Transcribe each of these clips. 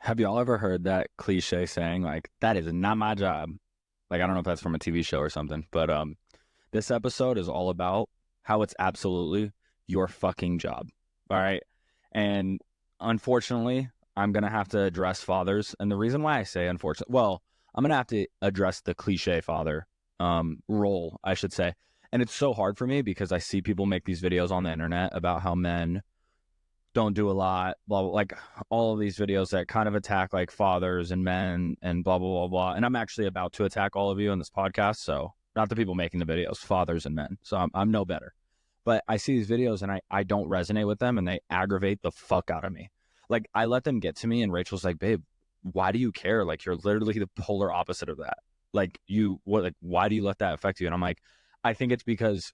Have y'all ever heard that cliche saying, like, that is not my job? Like, I don't know if that's from a TV show or something, but this episode is all about how it's absolutely your fucking job. All right. And unfortunately, I'm gonna have to address fathers. And the reason why I say unfortunately, well, I'm gonna have to address the cliche father role, I should say. And it's so hard for me because I see people make these videos on the internet about how men don't do a lot, blah, blah, like all of these videos that kind of attack like fathers and men and blah, blah, blah, blah. And I'm actually about to attack all of you in this podcast. So not the people making the videos, fathers and men. So I'm no better. But I see these videos and I don't resonate with them and they aggravate the fuck out of me. Like I let them get to me and Rachel's like, babe, why do you care? Like you're literally the polar opposite of that. Like why do you let that affect you? And I'm like, I think it's because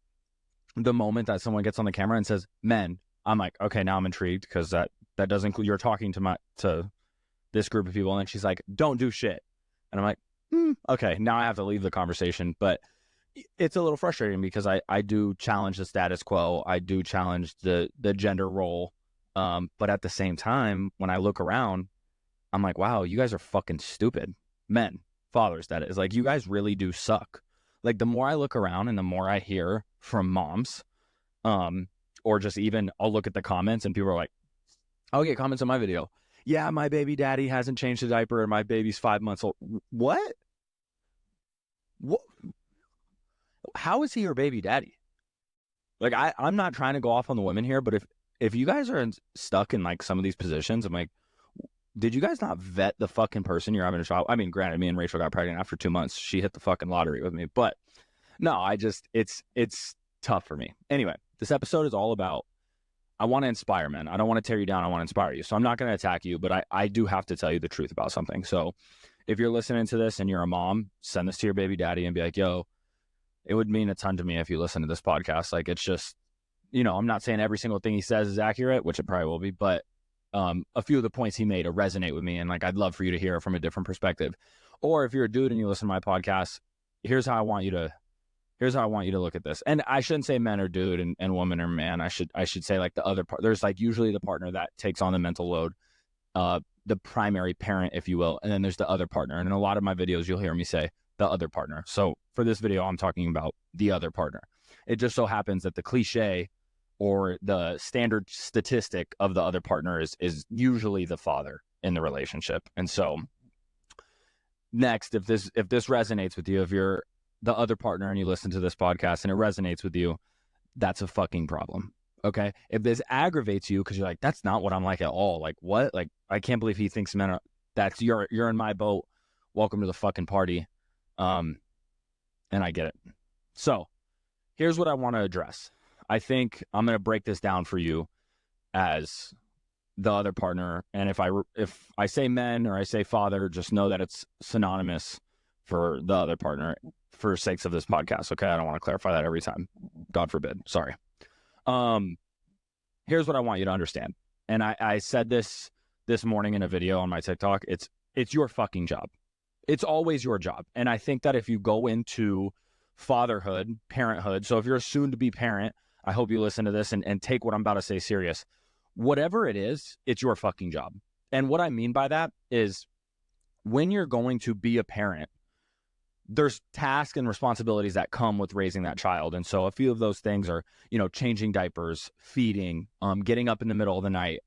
the moment that someone gets on the camera and says men, I'm like, okay, now I'm intrigued because that does include you're talking to this group of people, and then she's like, don't do shit, and I'm like, okay, now I have to leave the conversation. But it's a little frustrating because I do challenge the status quo, I do challenge the gender role, but at the same time, when I look around, I'm like, wow, you guys are fucking stupid, men, fathers. That is like, you guys really do suck. Like the more I look around and the more I hear from moms, um, or just even I'll look at the comments and people are like, I'll get comments on my video. Yeah, my baby daddy hasn't changed the diaper and my baby's 5 months old. What? What? How is he your baby daddy? Like I'm not trying to go off on the women here, but if you guys are stuck in like some of these positions, I'm like, did you guys not vet the fucking person you're having a child? I mean, granted, me and Rachel got pregnant after 2 months. She hit the fucking lottery with me, but no, it's tough for me. Anyway, this episode is all about I want to inspire men. I don't want to tear you down. I want to inspire you. So I'm not going to attack you, but I do have to tell you the truth about something. So if you're listening to this and you're a mom, send this to your baby daddy and be like, yo, it would mean a ton to me if you listen to this podcast. Like it's just, I'm not saying every single thing he says is accurate, which it probably will be, but a few of the points he made resonate with me. And like, I'd love for you to hear it from a different perspective. Or if you're a dude and you listen to my podcast, here's how I want you to look at this. And I shouldn't say men are dude and woman or man. I should say like the other part. There's like usually the partner that takes on the mental load, the primary parent, if you will. And then there's the other partner. And in a lot of my videos, you'll hear me say the other partner. So for this video, I'm talking about the other partner. It just so happens that the cliche or the standard statistic of the other partner is usually the father in the relationship. And so next, if this resonates with you, if you're the other partner and you listen to this podcast and it resonates with you, that's a fucking problem. Okay. If this aggravates you because you're like, that's not what I'm like at all. Like, what? Like, I can't believe he thinks men are, that's you're in my boat. Welcome to the fucking party. And I get it. So here's what I want to address. I think I'm going to break this down for you as the other partner. And if I say men or I say father, just know that it's synonymous for the other partner for sakes of this podcast. Okay. I don't want to clarify that every time. God forbid. Sorry. Here's what I want you to understand. And I said this morning in a video on my TikTok. It's your fucking job. It's always your job. And I think that if you go into fatherhood, parenthood, so if you're a soon to be parent, I hope you listen to this and take what I'm about to say serious. Whatever it is, it's your fucking job. And what I mean by that is when you're going to be a parent, there's tasks and responsibilities that come with raising that child. And so a few of those things are, changing diapers, feeding, getting up in the middle of the night.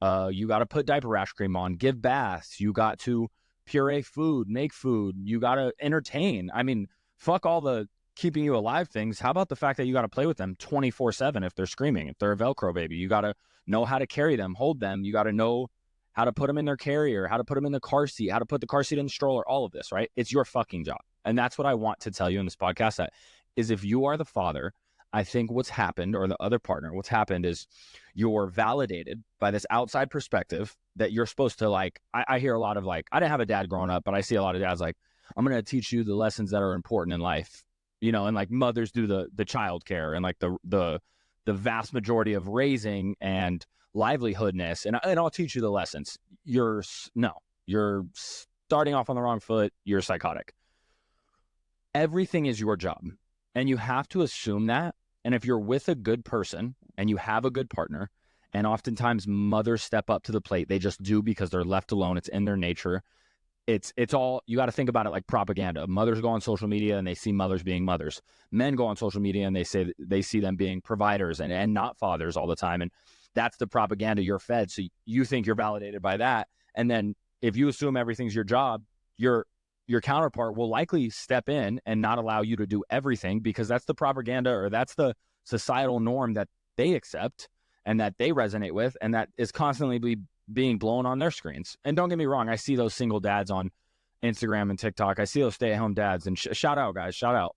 You got to put diaper rash cream on, give baths. You got to puree food, make food. You got to entertain. I mean, fuck all the keeping you alive things. How about the fact that you got to play with them 24/7 if they're screaming, if they're a Velcro baby? You got to know how to carry them, hold them. You got to know how to put them in their carrier, how to put them in the car seat, how to put the car seat in the stroller, all of this, right? It's your fucking job. And that's what I want to tell you in this podcast, that is if you are the father, I think what's happened, or the other partner, what's happened is you're validated by this outside perspective that you're supposed to like, I hear a lot of like, I didn't have a dad growing up, but I see a lot of dads like, I'm going to teach you the lessons that are important in life, and like mothers do the child care and like the vast majority of raising and livelihoodness. And I'll teach you the lessons. You're starting off on the wrong foot. You're psychotic. Everything is your job. And you have to assume that. And if you're with a good person and you have a good partner And oftentimes mothers step up to the plate. They just do because they're left alone. It's in their nature. It's all, you got to think about it like propaganda. Mothers go on social media and they see mothers being mothers. Men go on social media and they see them being providers and not fathers all the time. And that's the propaganda you're fed. So you think you're validated by that. And then if you assume everything's your job, your counterpart will likely step in and not allow you to do everything, because that's the propaganda, or that's the societal norm that they accept and that they resonate with, and that is constantly being blown on their screens. And don't get me wrong, I see those single dads on Instagram and TikTok. I see those stay-at-home dads, and shout out, guys, shout out.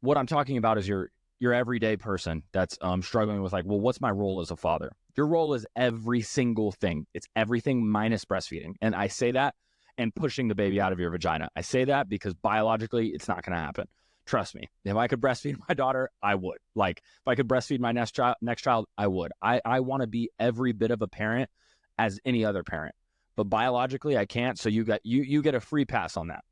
What I'm talking about is your everyday person that's struggling with, like, well, what's my role as a father? Your role is every single thing. It's everything minus breastfeeding. And I say that and pushing the baby out of your vagina. I say that because biologically it's not going to happen. Trust me. If I could breastfeed my daughter, I would. Like, if I could breastfeed my next child, I would. I want to be every bit of a parent as any other parent. But biologically, I can't. So you get a free pass on that.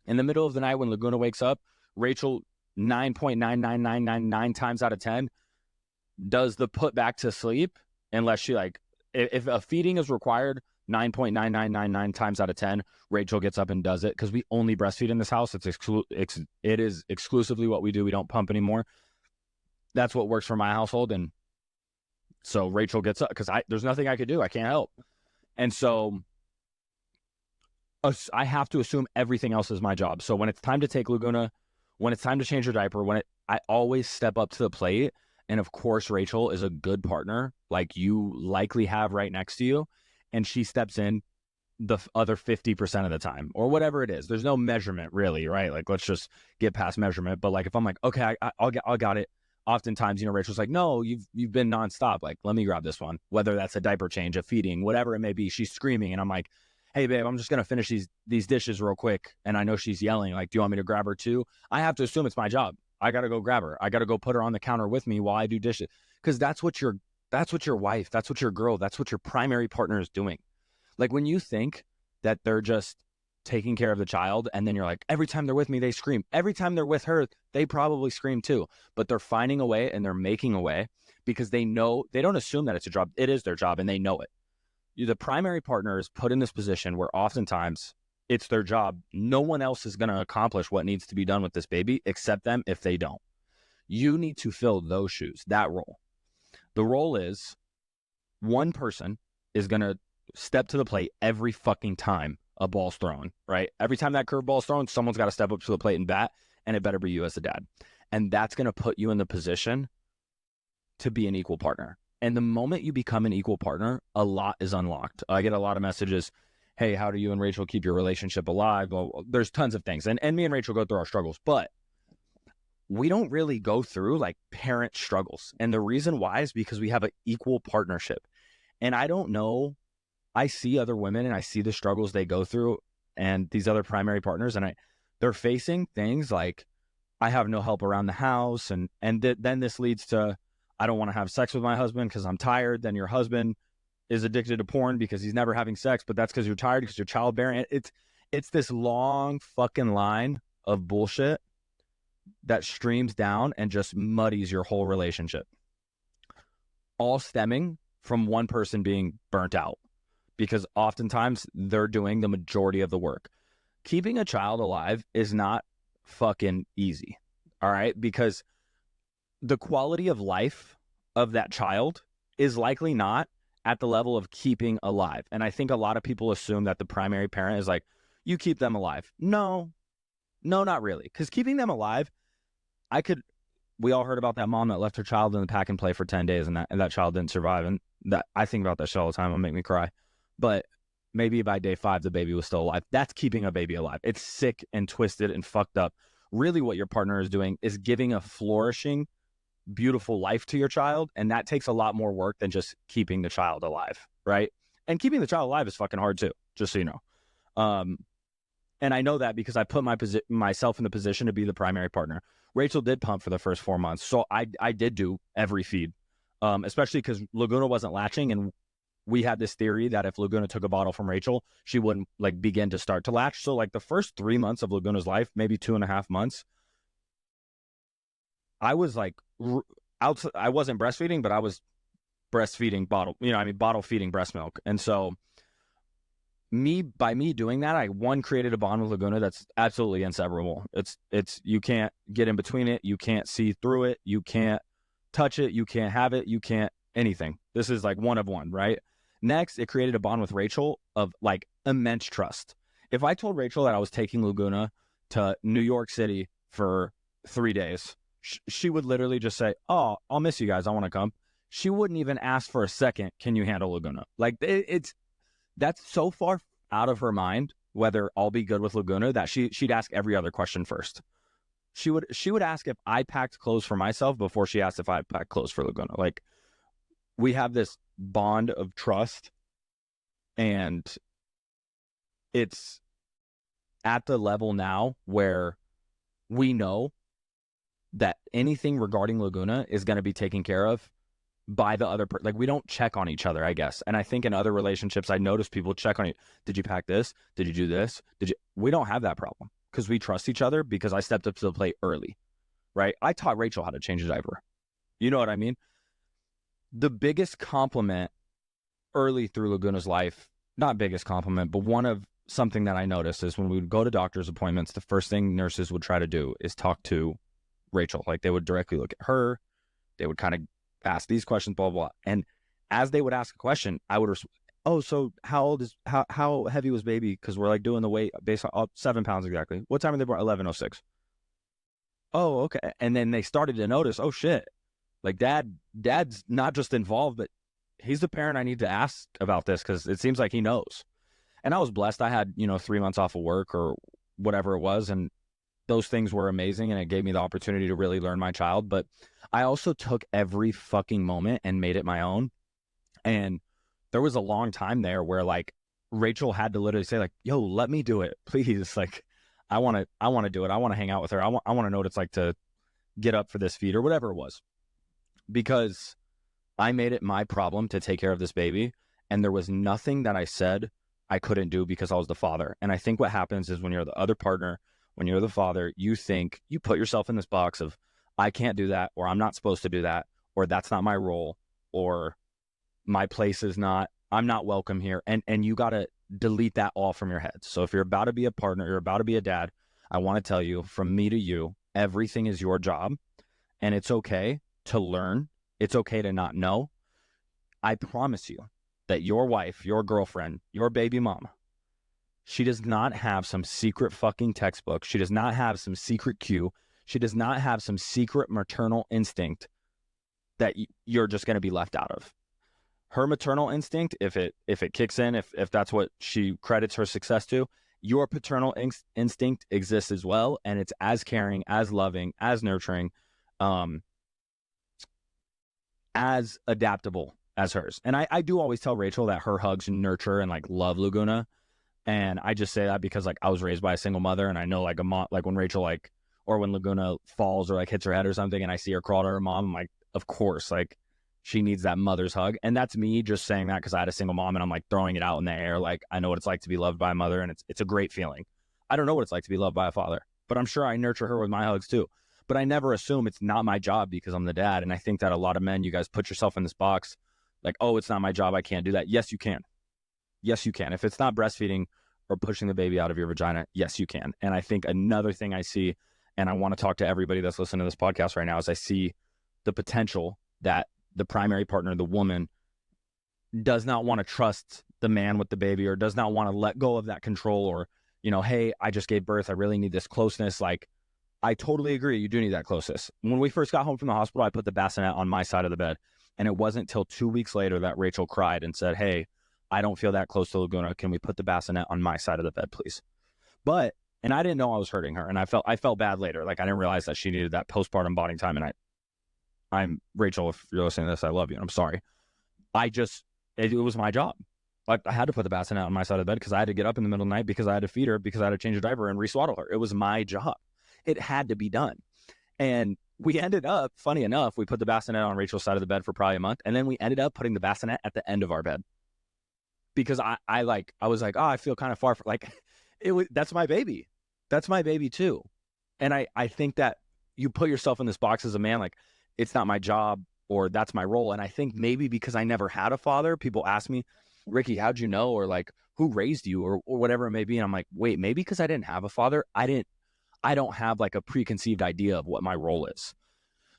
In the middle of the night when Laguna wakes up, Rachel 9.99999 times out of 10 does the put back to sleep, unless she, like, if a feeding is required, 9.9999 times out of 10, Rachel gets up and does it, because we only breastfeed in this house. It is exclusively what we do. We don't pump anymore. That's what works for my household. And so Rachel gets up, because there's nothing I could do. I can't help. And so I have to assume everything else is my job. So when it's time to take Laguna, when it's time to change her diaper, I always step up to the plate. And of course, Rachel is a good partner, like you likely have right next to you. And she steps in the other 50% of the time, or whatever it is. There's no measurement really, right? Like, let's just get past measurement. But like, if I'm like, okay, I got it. Oftentimes, Rachel's like, no, you've been nonstop. Like, let me grab this one, whether that's a diaper change, a feeding, whatever it may be. She's screaming. And I'm like, hey babe, I'm just going to finish these dishes real quick. And I know she's yelling, like, do you want me to grab her too? I have to assume it's my job. I got to go grab her. I got to go put her on the counter with me while I do dishes. Because that's what your wife, that's what your girl, that's what your primary partner is doing. Like, when you think that they're just taking care of the child, and then you're like, every time they're with me, they scream. Every time they're with her, they probably scream too. But they're finding a way, and they're making a way, because they know, they don't assume that it's a job. It is their job, and they know it. The primary partner is put in this position where oftentimes it's their job. No one else is going to accomplish what needs to be done with this baby except them if they don't. You need to fill those shoes, that role. The role is one person is going to step to the plate every fucking time a ball's thrown, right? Every time that curveball's thrown, someone's got to step up to the plate and bat, and it better be you as the dad. And that's going to put you in the position to be an equal partner. And the moment you become an equal partner, a lot is unlocked. I get a lot of messages, hey, how do you and Rachel keep your relationship alive? Well, there's tons of things. And me and Rachel go through our struggles, but we don't really go through like parent struggles. And the reason why is because we have an equal partnership. And I don't know, I see other women and I see the struggles they go through, and these other primary partners, and they're facing things like, I have no help around the house. And then this leads to, I don't want to have sex with my husband because I'm tired. Then your husband is addicted to porn because he's never having sex, but that's because you're tired, because you're childbearing. It's this long fucking line of bullshit that streams down and just muddies your whole relationship. All stemming from one person being burnt out, because oftentimes they're doing the majority of the work. Keeping a child alive is not fucking easy, all right? Because the quality of life of that child is likely not at the level of keeping alive. And I think a lot of people assume that the primary parent is like, you keep them alive. No, not really. Because keeping them alive, we all heard about that mom that left her child in the pack and play for 10 days and that child didn't survive. And that, I think about that shit all the time. It'll make me cry. But maybe by day 5, the baby was still alive. That's keeping a baby alive. It's sick and twisted and fucked up. Really what your partner is doing is giving a flourishing, beautiful life to your child. And that takes a lot more work than just keeping the child alive, right? And keeping the child alive is fucking hard too, just so you know. And I know that because I put myself in the position to be the primary partner. Rachel did pump for the first 4 months. So I did do every feed, especially because Laguna wasn't latching. And we had this theory that if Laguna took a bottle from Rachel, she wouldn't like begin to start to latch. So like the first 3 months of Laguna's life, maybe 2.5 months, I was like, I wasn't breastfeeding, but I was breastfeeding bottle, bottle feeding breast milk. And so by me doing that, I created a bond with Laguna that's absolutely inseparable. It's you can't get in between it, you can't see through it, you can't touch it, you can't have it, you can't anything. This is like one of one, right? Next, it created a bond with Rachel of like immense trust. If I told Rachel that I was taking Laguna to New York City for 3 days, she would literally just say, "Oh, I'll miss you guys. I want to come." She wouldn't even ask for a second, "Can you handle Laguna?" Like that's so far out of her mind whether I'll be good with Laguna that she'd ask every other question first. She would ask if I packed clothes for myself before she asked if I packed clothes for Laguna. Like, we have this bond of trust, and it's at the level now where we know that anything regarding Laguna is going to be taken care of by the other person. Like, we don't check on each other, I guess. And I think in other relationships, I notice people check on you. Did you pack this? Did you do this? We don't have that problem because we trust each other, because I stepped up to the plate early, right? I taught Rachel how to change a diaper. You know what I mean? The biggest compliment early through Laguna's life, not biggest compliment, but one of something that I noticed is when we would go to doctor's appointments, the first thing nurses would try to do is talk to Rachel. Like, they would directly look at her. They would kind of ask these questions, blah, blah, blah. And as they would ask a question, I would oh, so how heavy was baby? Because we're like doing the weight based on 7 pounds exactly. What time are they born? 11:06. Oh, okay. And then they started to notice, oh shit, like dad's not just involved, but he's the parent I need to ask about this, because it seems like he knows. And I was blessed. I had 3 months off of work or whatever it was, and those things were amazing, and it gave me the opportunity to really learn my child. But I also took every fucking moment and made it my own. And there was a long time there where like Rachel had to literally say like, "Yo, let me do it, please." Like, I want to do it. I want to hang out with her. I want to know what it's like to get up for this feed or whatever it was, because I made it my problem to take care of this baby. And there was nothing that I said I couldn't do because I was the father. And I think what happens is when you're the other partner, when you're the father, you think you put yourself in this box of, I can't do that, or I'm not supposed to do that, or that's not my role, or my place is not, I'm not welcome here. And you got to delete that all from your head. So if you're about to be a partner, you're about to be a dad, I want to tell you, from me to you, everything is your job, and it's okay to learn. It's okay to not know. I promise you that your wife, your girlfriend, your baby mama, she does not have some secret fucking textbook. She does not have some secret cue. She does not have some secret maternal instinct that you're just going to be left out of. Her maternal instinct, if it kicks in, if that's what she credits her success to, your paternal instinct exists as well, and it's as caring, as loving, as nurturing, as adaptable as hers. And I do always tell Rachel that her hugs nurture and like love Laguna. And I just say that because like I was raised by a single mother, and I know like a mom, like when Rachel like, or when Laguna falls or like hits her head or something, and I see her crawl to her mom, I'm like, of course, like she needs that mother's hug. And that's me just saying that because I had a single mom, and I'm like throwing it out in the air. Like, I know what it's like to be loved by a mother, and it's a great feeling. I don't know what it's like to be loved by a father, but I'm sure I nurture her with my hugs too. But I never assume it's not my job because I'm the dad. And I think that a lot of men, you guys put yourself in this box like, oh, it's not my job, I can't do that. Yes, you can. Yes, you can. If it's not breastfeeding or pushing the baby out of your vagina, yes, you can. And I think another thing I see, and I want to talk to everybody that's listening to this podcast right now, is I see the potential that the primary partner, the woman, does not want to trust the man with the baby, or does not want to let go of that control, or, hey, I just gave birth, I really need this closeness. Like, I totally agree. You do need that closeness. When we first got home from the hospital, I put the bassinet on my side of the bed. And it wasn't until 2 weeks later that Rachel cried and said, hey, I don't feel that close to Laguna. Can we put the bassinet on my side of the bed, please? And I didn't know I was hurting her. And I felt bad later. Like, I didn't realize that she needed that postpartum bonding time. And I'm Rachel, if you're listening to this, I love you. And I'm sorry. It was my job. Like, I had to put the bassinet on my side of the bed because I had to get up in the middle of the night, because I had to feed her, because I had to change her diaper and re-swaddle her. It was my job. It had to be done. And we ended up, funny enough, we put the bassinet on Rachel's side of the bed for probably a month. And then we ended up putting the bassinet at the end of our bed. Because I was like, oh, I feel kind of far from, like, that's my baby. That's my baby too. And I think that you put yourself in this box as a man, like, it's not my job. or that's my role. And I think maybe because I never had a father, people ask me, Ricky, how'd you know? Or like, who raised you, or whatever it may be. And I'm like, wait, maybe because I didn't have a father, I don't have like a preconceived idea of what my role is.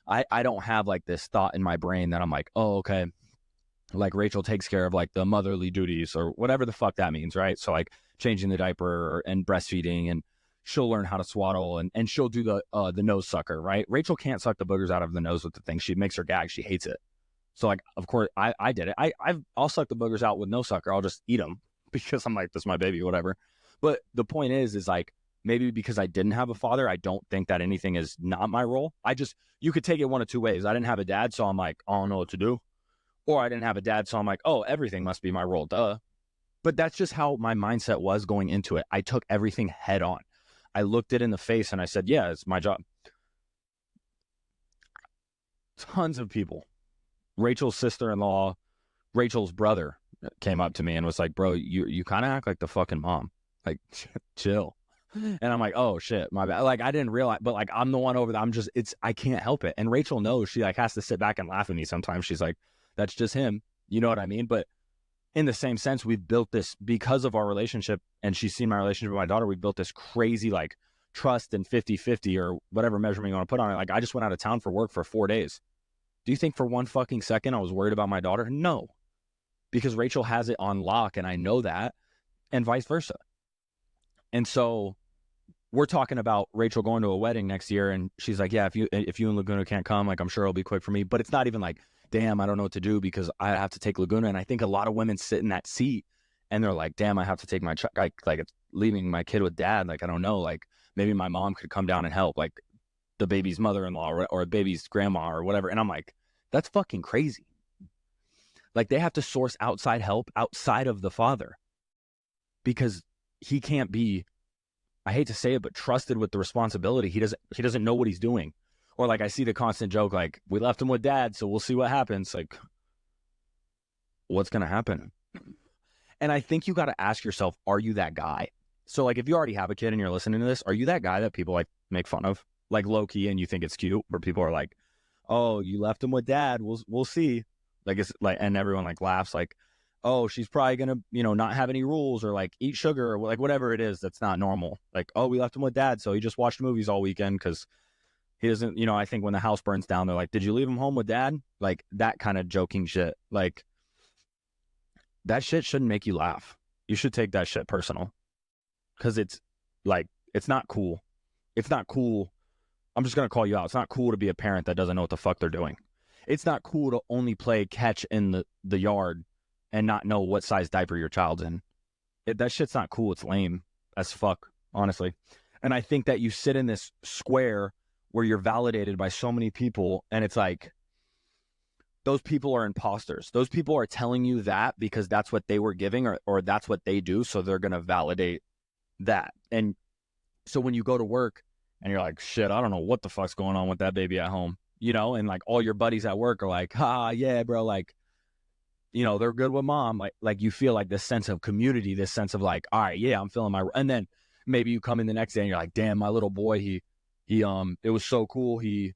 I don't have like this thought in my brain that I'm like, oh, okay, like Rachel takes care of like the motherly duties or whatever the fuck that means, right? So like changing the diaper and breastfeeding, and she'll learn how to swaddle, and she'll do the nose sucker, right? Rachel can't suck the boogers out of the nose with the thing. She makes her gag. She hates it. So like, of course, I did it. I'll suck the boogers out with no sucker. I'll just eat them because I'm like, this is my baby, whatever. But the point is like, maybe because I didn't have a father, I don't think that anything is not my role. You could take it one of two ways. I didn't have a dad, so I'm like, I don't know what to do. Or I didn't have a dad, so I'm like, oh, everything must be my role, duh. But that's just how my mindset was going into it. I took everything head on. I looked it in the face and I said, yeah, it's my job. Tons of people. Rachel's sister-in-law, Rachel's brother came up to me and was like, bro, you kind of act like the fucking mom. Like, chill. And I'm like, oh shit, my bad. Like, I didn't realize, but like, I'm the one over there. I can't help it. And Rachel knows. She like has to sit back and laugh at me sometimes. She's like, that's just him. You know what I mean? But in the same sense, we've built this because of our relationship, and she's seen my relationship with my daughter. We've built this crazy like trust and 50-50 or whatever measurement you want to put on it. Like, I just went out of town for work for 4 days. Do you think for one fucking second I was worried about my daughter? No, because Rachel has it on lock, and I know that, and vice versa. And so we're talking about Rachel going to a wedding next year, and she's like, yeah, if you and Laguna can't come, like, I'm sure it'll be quick for me. But it's not even like, damn, I don't know what to do because I have to take Laguna. And I think a lot of women sit in that seat and they're like, damn, I have to take my like it's leaving my kid with dad. Like, I don't know, like maybe my mom could come down and help, like the baby's mother-in-law or a baby's grandma or whatever. And I'm like, that's fucking crazy. Like, they have to source outside help outside of the father because he can't be, I hate to say it, but trusted with the responsibility. He doesn't know what he's doing. Or like, I see the constant joke, like, we left him with dad, so we'll see what happens. Like, what's going to happen? And I think you got to ask yourself, are you that guy? So like, if you already have a kid and you're listening to this, are you that guy that people like make fun of, like low key, and you think it's cute, where people are like, oh, you left him with dad, we'll see. Like, it's like, and everyone like laughs, like, oh, she's probably gonna, not have any rules, or like eat sugar, or like whatever it is that's not normal. Like, oh, we left him with dad, so he just watched movies all weekend because he doesn't, I think when the house burns down, they're like, did you leave him home with dad? Like, that kind of joking shit. Like, that shit shouldn't make you laugh. You should take that shit personal, because it's like, it's not cool. It's not cool. I'm just going to call you out. It's not cool to be a parent that doesn't know what the fuck they're doing. It's not cool to only play catch in the yard and not know what size diaper your child's in. That shit's not cool. It's lame as fuck, honestly. And I think that you sit in this square where you're validated by so many people, and it's like, those people are imposters. Those people are telling you that because that's what they were giving, or that's what they do, so they're going to validate that. And so when you go to work and you're like, shit, I don't know what the fuck's going on with that baby at home, and like all your buddies at work are like, yeah, bro, like, they're good with mom. Like you feel like this sense of community, this sense of like, all right, yeah, I'm feeling and then maybe you come in the next day and you're like, damn, my little boy, he it was so cool. He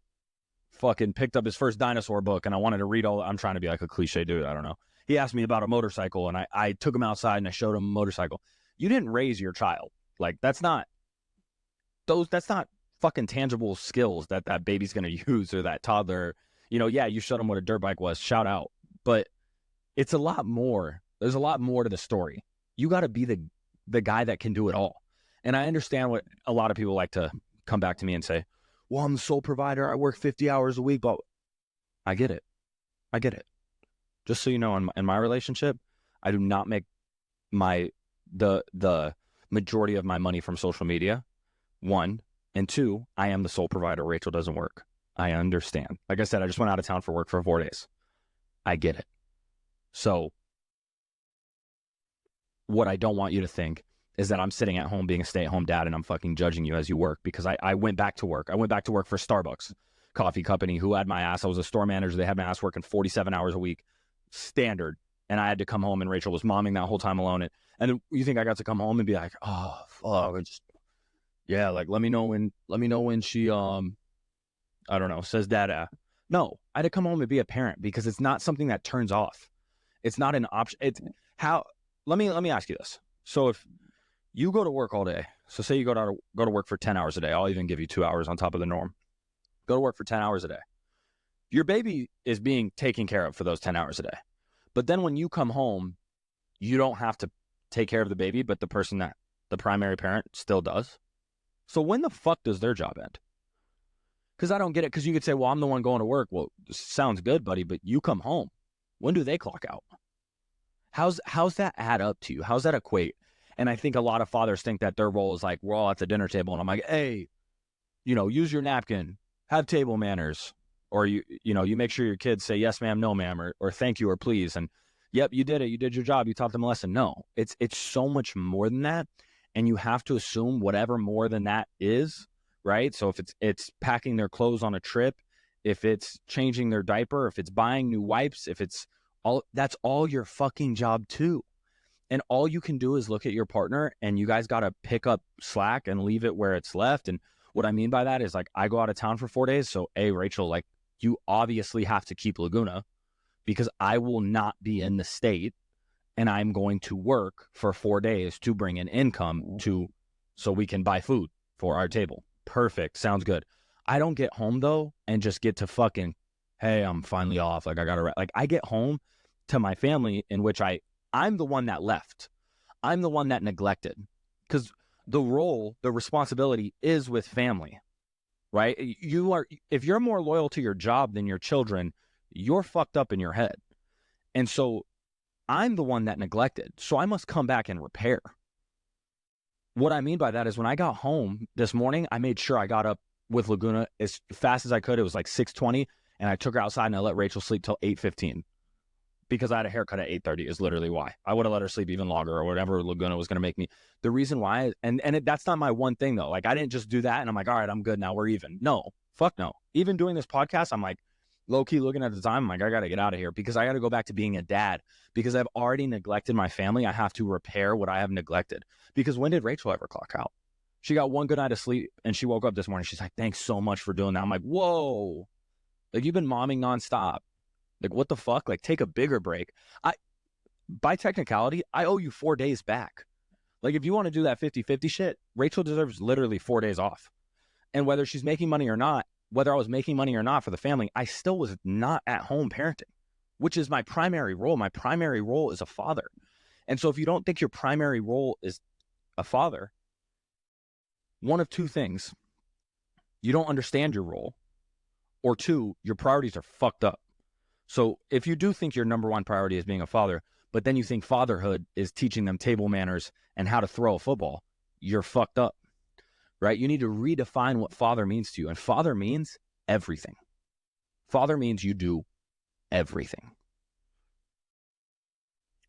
fucking picked up his first dinosaur book, and I wanted to read I'm trying to be like a cliche dude. I don't know. He asked me about a motorcycle, and I took him outside and I showed him a motorcycle. You didn't raise your child. Like, that's not fucking tangible skills that baby's going to use, or that toddler. Yeah, you showed him what a dirt bike was. Shout out. But it's a lot more. There's a lot more to the story. You got to be the guy that can do it all. And I understand what a lot of people like to come back to me and say, well, I'm the sole provider. I work 50 hours a week. But I get it. Just so you know, in my relationship, I do not make the majority of my money from social media. 1, and 2, I am the sole provider. Rachel doesn't work. I understand. Like I said, I just went out of town for work for 4 days. I get it. So what I don't want you to think is that I'm sitting at home being a stay-at-home dad and I'm fucking judging you as you work, because I went back to work. I went back to work for Starbucks coffee company, who had my ass. I was a store manager. They had my ass working 47 hours a week, standard. And I had to come home, and Rachel was momming that whole time alone. And you think I got to come home and be like, oh, fuck, yeah, like, let me know when she, I don't know, says dada. No, I had to come home and be a parent because it's not something that turns off. It's not an option. It's how, let me ask you this. So if you go to work all day, so say you go to work for 10 hours a day, I'll even give you 2 hours on top of the norm. Go to work for 10 hours a day. Your baby is being taken care of for those 10 hours a day. But then when you come home, you don't have to take care of the baby, but the person that the primary parent still does. So when the fuck does their job end? Because I don't get it. Because you could say, well, I'm the one going to work. Well, sounds good, buddy, but you come home. When do they clock out? How's that add up to you? How's that equate? And I think a lot of fathers think that their role is like, we're all at the dinner table and I'm like, hey, use your napkin, have table manners, or you make sure your kids say yes, ma'am, no, ma'am, or thank you, or please. And yep, you did it. You did your job. You taught them a lesson. No, it's so much more than that. And you have to assume whatever more than that is, right? So if it's packing their clothes on a trip, if it's changing their diaper, if it's buying new wipes, if it's that's all your fucking job too. And all you can do is look at your partner and you guys got to pick up slack and leave it where it's left. And what I mean by that is, like, I go out of town for 4 days. So, Rachel, like, you obviously have to keep Laguna because I will not be in the state and I'm going to work for 4 days to bring in income so we can buy food for our table. Perfect. Sounds good. I don't get home though and just get to fucking, hey, I'm finally off. Like, I get home to my family in which I'm the one that left. I'm the one that neglected, because the responsibility is with family, right? If you're more loyal to your job than your children, you're fucked up in your head. And so I'm the one that neglected. So I must come back and repair. What I mean by that is, when I got home this morning, I made sure I got up with Laguna as fast as I could. It was like 6:20, and I took her outside and I let Rachel sleep till 8:15. Because I had a haircut at 8:30 is literally why. I would have let her sleep even longer, or whatever Laguna was going to make me. The reason why, that's not my one thing though. Like, I didn't just do that and I'm like, all right, I'm good now, we're even. No, fuck no. Even doing this podcast, I'm like, low key looking at the time, I'm like, I got to get out of here because I got to go back to being a dad, because I've already neglected my family. I have to repair what I have neglected. Because when did Rachel ever clock out? She got one good night of sleep and she woke up this morning. She's like, thanks so much for doing that. I'm like, whoa, like, you've been momming nonstop. Like, what the fuck? Like, take a bigger break. By technicality, I owe you 4 days back. Like, if you want to do that 50-50 shit, Rachel deserves literally 4 days off. And whether she's making money or not, whether I was making money or not for the family, I still was not at home parenting, which is my primary role. My primary role is a father. And so if you don't think your primary role is a father, one of two things: you don't understand your role, or two, your priorities are fucked up. So if you do think your number one priority is being a father, but then you think fatherhood is teaching them table manners and how to throw a football, you're fucked up, right? You need to redefine what father means to you. And father means everything. Father means you do everything.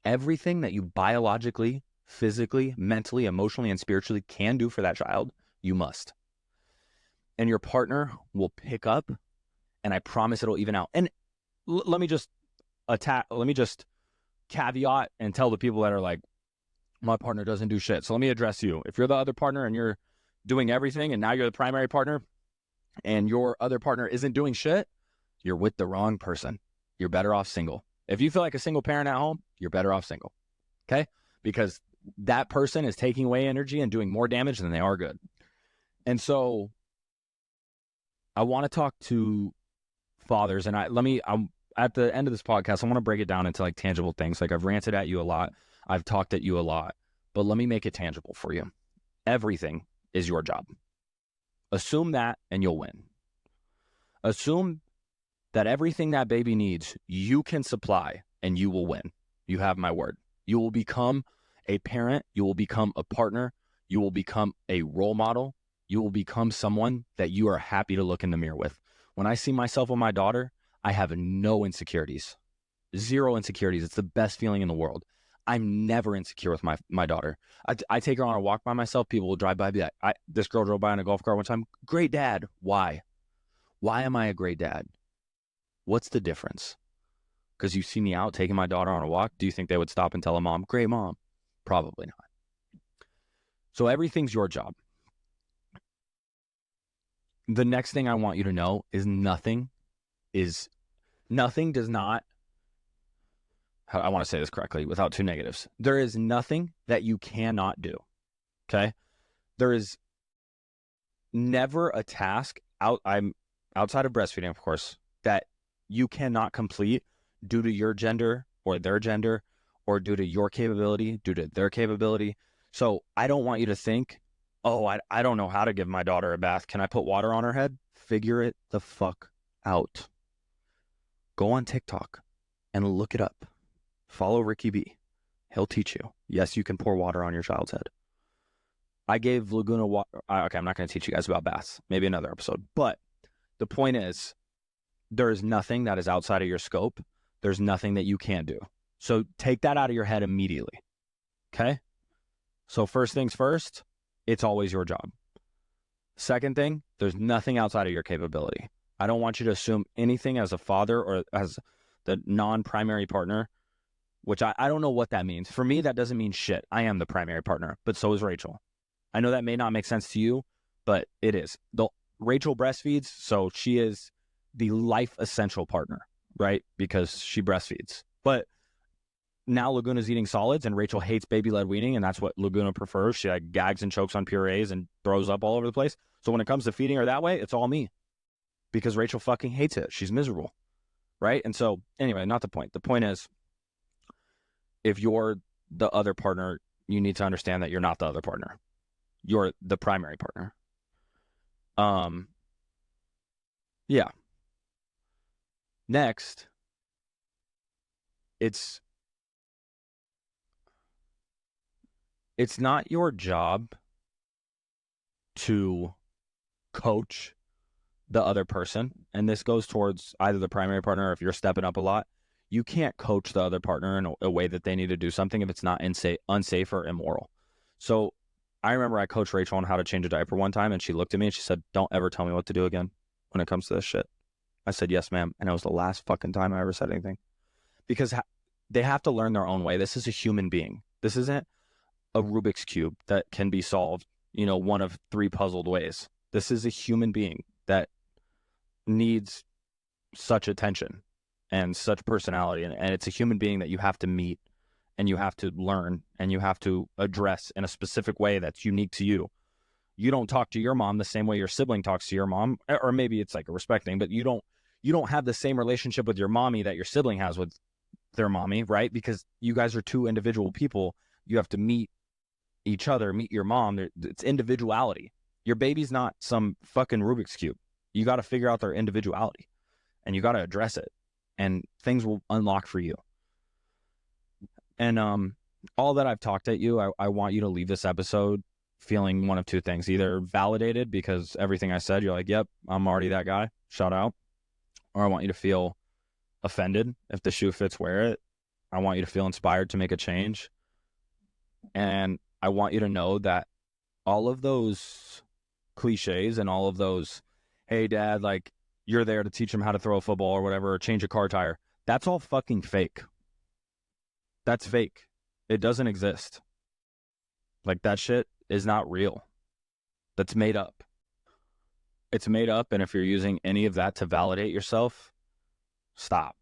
Everything that you biologically, physically, mentally, emotionally, and spiritually can do for that child, you must. And your partner will pick up, and I promise it'll even out. And let me just caveat and tell the people that are like, my partner doesn't do shit. So let me address you. If you're the other partner and you're doing everything and now you're the primary partner and your other partner isn't doing shit, you're with the wrong person. You're better off single. If you feel like a single parent at home, you're better off single. Okay? Because that person is taking away energy and doing more damage than they are good. And so I want to talk to fathers, and I'm at the end of this podcast, I want to break it down into like tangible things. Like, I've ranted at you a lot, I've talked at you a lot, but let me make it tangible for you. Everything is your job. Assume that and you'll win. Assume that everything that baby needs, you can supply, and you will win. You have my word. You will become a parent. You will become a partner. You will become a role model. You will become someone that you are happy to look in the mirror with. When I see myself with my daughter, I have no insecurities, zero insecurities. It's the best feeling in the world. I'm never insecure with my daughter. I take her on a walk by myself. People will drive by, be like, this girl drove by in a golf cart one time. Great dad. Why? Why am I a great dad? What's the difference? Because you see me out taking my daughter on a walk. Do you think they would stop and tell a mom, great mom? Probably not. So everything's your job. The next thing I want you to know is nothing is nothing does not, I want to say this correctly without two negatives. There is nothing that you cannot do. Okay. There is never a task I'm outside of breastfeeding, of course, that you cannot complete due to your gender or their gender or due to your capability, due to their capability. So I don't want you to think, oh, I don't know how to give my daughter a bath. Can I put water on her head? Figure it the fuck out. Go on TikTok and look it up. Follow Ricky B. He'll teach you. Yes, you can pour water on your child's head. I gave Laguna water. Okay, I'm not going to teach you guys about baths. Maybe another episode. But the point is, there is nothing that is outside of your scope. There's nothing that you can't do. So take that out of your head immediately. Okay? So first things first, it's always your job. Second thing, there's nothing outside of your capability. I don't want you to assume anything as a father or as the non-primary partner, which I don't know what that means. For me, that doesn't mean shit. I am the primary partner, but so is Rachel. I know that may not make sense to you, but it is. Rachel breastfeeds, so she is the life essential partner, right? Because she breastfeeds. But now Laguna's eating solids and Rachel hates baby-led weaning, and that's what Laguna prefers. She like gags and chokes on purees and throws up all over the place. So when it comes to feeding her that way, it's all me. Because Rachel fucking hates it. She's miserable, right? And so, anyway, not the point. The point is, if you're the other partner, you need to understand that you're not the other partner. You're the primary partner. Yeah. Next, it's not your job to coach the other person. And this goes towards either the primary partner or if you're stepping up a lot. You can't coach the other partner in a way that they need to do something if it's not unsafe or immoral. So I remember I coached Rachel on how to change a diaper one time, and she looked at me and she said, "Don't ever tell me what to do again when it comes to this shit." I said, "Yes, ma'am." And it was the last fucking time I ever said anything. Because they have to learn their own way. This is a human being. This isn't a Rubik's Cube that can be solved, one of three puzzled ways. This is a human being that needs such attention and such personality. And it's a human being that you have to meet and you have to learn and you have to address in a specific way that's unique to you. You don't talk to your mom the same way your sibling talks to your mom, or maybe it's like a respect thing, but you don't have the same relationship with your mommy that your sibling has with their mommy, right? Because you guys are two individual people. You have to meet each other, meet your mom. It's individuality. Your baby's not some fucking Rubik's Cube. You got to figure out their individuality and you got to address it, and things will unlock for you. And all that I've talked at you, I want you to leave this episode feeling one of two things: either validated because everything I said, you're like, yep, I'm already that guy, shout out. Or I want you to feel offended. If the shoe fits, wear it. I want you to feel inspired to make a change. And I want you to know that all of those cliches and all of those, hey dad, like you're there to teach him how to throw a football or whatever, or change a car tire, that's all fucking fake. That's fake. It doesn't exist. Like that shit is not real. That's made up. It's made up, and if you're using any of that to validate yourself, stop.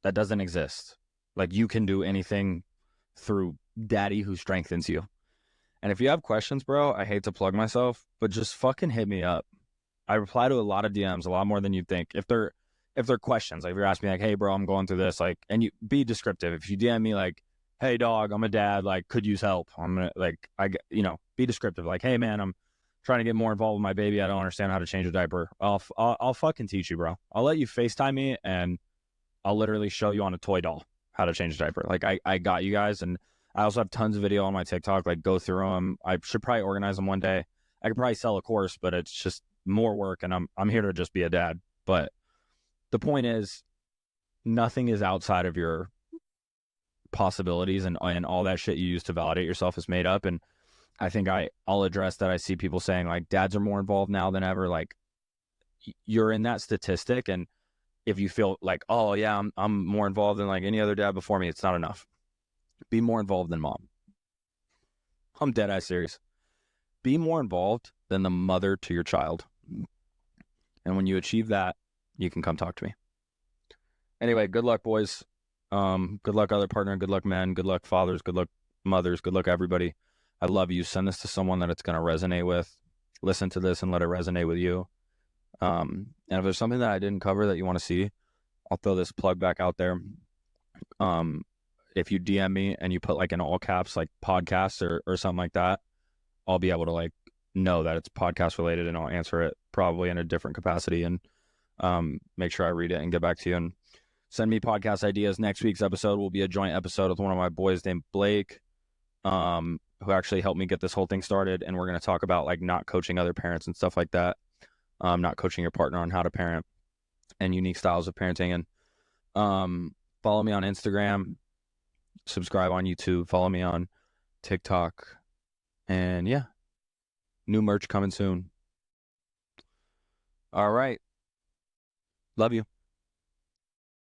That doesn't exist. Like you can do anything through daddy who strengthens you. And if you have questions, bro, I hate to plug myself, but just fucking hit me up. I reply to a lot of DMs, a lot more than you think. If they're questions, like if you're asking me like, hey bro, I'm going through this, like, and you be descriptive. If you DM me like, hey dog, I'm a dad, like could use help. I'm gonna like, be descriptive. Like, hey man, I'm trying to get more involved with my baby. I don't understand how to change a diaper. I'll fucking teach you, bro. I'll let you FaceTime me and I'll literally show you on a toy doll how to change a diaper. Like I got you guys. And I also have tons of video on my TikTok, like go through them. I should probably organize them one day. I could probably sell a course, but it's just more work, and I'm here to just be a dad. But the point is, nothing is outside of your possibilities, and all that shit you use to validate yourself is made up. And I think I'll address that. I see people saying like dads are more involved now than ever. Like you're in that statistic, and if you feel like, oh yeah, I'm more involved than like any other dad before me, it's not enough. Be more involved than mom. I'm dead ass serious. Be more involved than the mother to your child. And when you achieve that, you can come talk to me. Anyway, good luck, boys. Good luck, other partner. Good luck, men. Good luck, fathers. Good luck, mothers. Good luck, everybody. I love you. Send this to someone that it's going to resonate with. Listen to this and let it resonate with you. And if there's something that I didn't cover that you want to see, I'll throw this plug back out there. If you DM me and you put like in all caps, like podcasts or something like that, I'll be able to like know that it's podcast related, and I'll answer it probably in a different capacity, and make sure I read it and get back to you. And send me podcast ideas. Next week's episode will be a joint episode with one of my boys named Blake, who actually helped me get this whole thing started. And we're going to talk about like not coaching other parents and stuff like that. Not coaching your partner on how to parent and unique styles of parenting. And follow me on Instagram, subscribe on YouTube, follow me on TikTok. And yeah, new merch coming soon. All right. Love you.